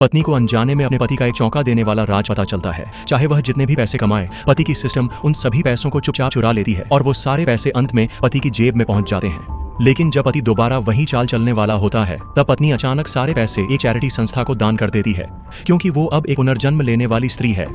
पत्नी को अनजाने में अपने पति का एक चौंका देने वाला राज पता चलता है। चाहे वह जितने भी पैसे कमाए, पति की सिस्टम उन सभी पैसों को चुपचाप चुरा लेती है और वो सारे पैसे अंत में पति की जेब में पहुंच जाते हैं। लेकिन जब पति दोबारा वही चाल चलने वाला होता है, तब पत्नी अचानक सारे पैसे एक चैरिटी संस्था को दान कर देती है, क्योंकि वो अब एक पुनर्जन्म लेने वाली स्त्री है।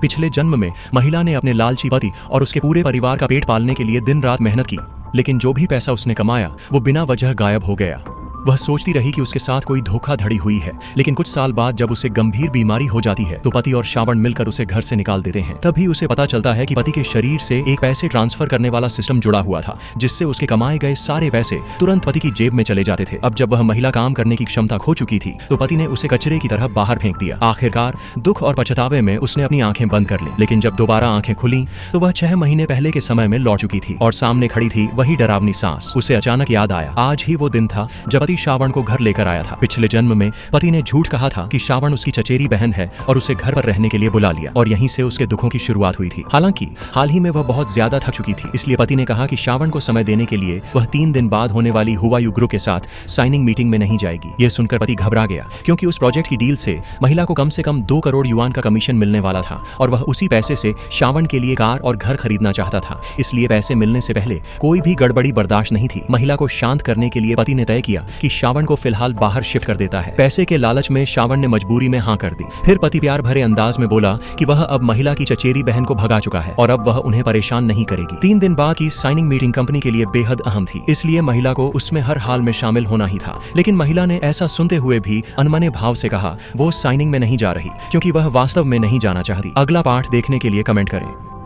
पिछले जन्म में महिला ने अपने लालची पति और उसके पूरे परिवार का पेट पालने के लिए दिन रात मेहनत की, लेकिन जो भी पैसा उसने कमाया वो बिना वजह गायब हो गया। वह सोचती रही कि उसके साथ कोई धोखाधड़ी हुई है, लेकिन कुछ साल बाद जब उसे गंभीर बीमारी हो जाती है तो पति और श्रावण मिलकर उसे घर से निकाल देते हैं। तभी उसे पता चलता है कि पति के शरीर से एक पैसे ट्रांसफर करने वाला सिस्टम जुड़ा हुआ था, जिससे उसके कमाए गए सारे पैसे तुरंत पति की जेब में चले जाते थे। अब जब वह महिला काम करने की क्षमता खो चुकी थी तो पति ने उसे कचरे की तरह बाहर फेंक दिया। आखिरकार दुख और पछतावे में उसने अपनी आंखें बंद कर ली, लेकिन जब दोबारा आंखें खुली तो वह 6 महीने पहले के समय में लौट चुकी थी और सामने खड़ी थी वही डरावनी सांस। उसे अचानक याद आया, आज ही वो दिन था जब पति श्रावण को घर लेकर आया था। पिछले जन्म में पति ने झूठ कहा था कि श्रावण उसकी चचेरी बहन है और उसे घर पर रहने के लिए बुला लिया, और यहीं से उसके दुखों की शुरुआत हुई थी। हालांकि हाल ही में वह बहुत ज्यादा थक चुकी थी, इसलिए पति ने कहा कि श्रावण को समय देने के लिए वह 3 दिन बाद होने वाली हुवायू ग्रुप के साथ साइनिंग मीटिंग में नहीं जाएगी। यह सुनकर पति घबरा गया, क्योंकि उस प्रोजेक्ट की डील से महिला को कम से कम 2 करोड़ युआन का कमीशन मिलने वाला था और वह उसी पैसे से श्रावण के लिए कार और घर खरीदना चाहता था। इसलिए पैसे मिलने से पहले कोई भी गड़बड़ी बर्दाश्त नहीं थी। महिला को शांत करने के लिए पति ने तय किया कि श्रावण को फिलहाल बाहर शिफ्ट कर देता है। पैसे के लालच में श्रावण ने मजबूरी में हाँ कर दी। फिर पति प्यार भरे अंदाज में बोला कि वह अब महिला की चचेरी बहन को भगा चुका है और अब वह उन्हें परेशान नहीं करेगी। 3 दिन बाद की साइनिंग मीटिंग कंपनी के लिए बेहद अहम थी, इसलिए महिला को उसमें हर हाल में शामिल होना ही था। लेकिन महिला ने ऐसा सुनते हुए भी अनमने भाव से कहा वो साइनिंग में नहीं जा रही, क्योंकि वह वास्तव में नहीं जाना चाहती। अगला पाठ देखने के लिए कमेंट करें।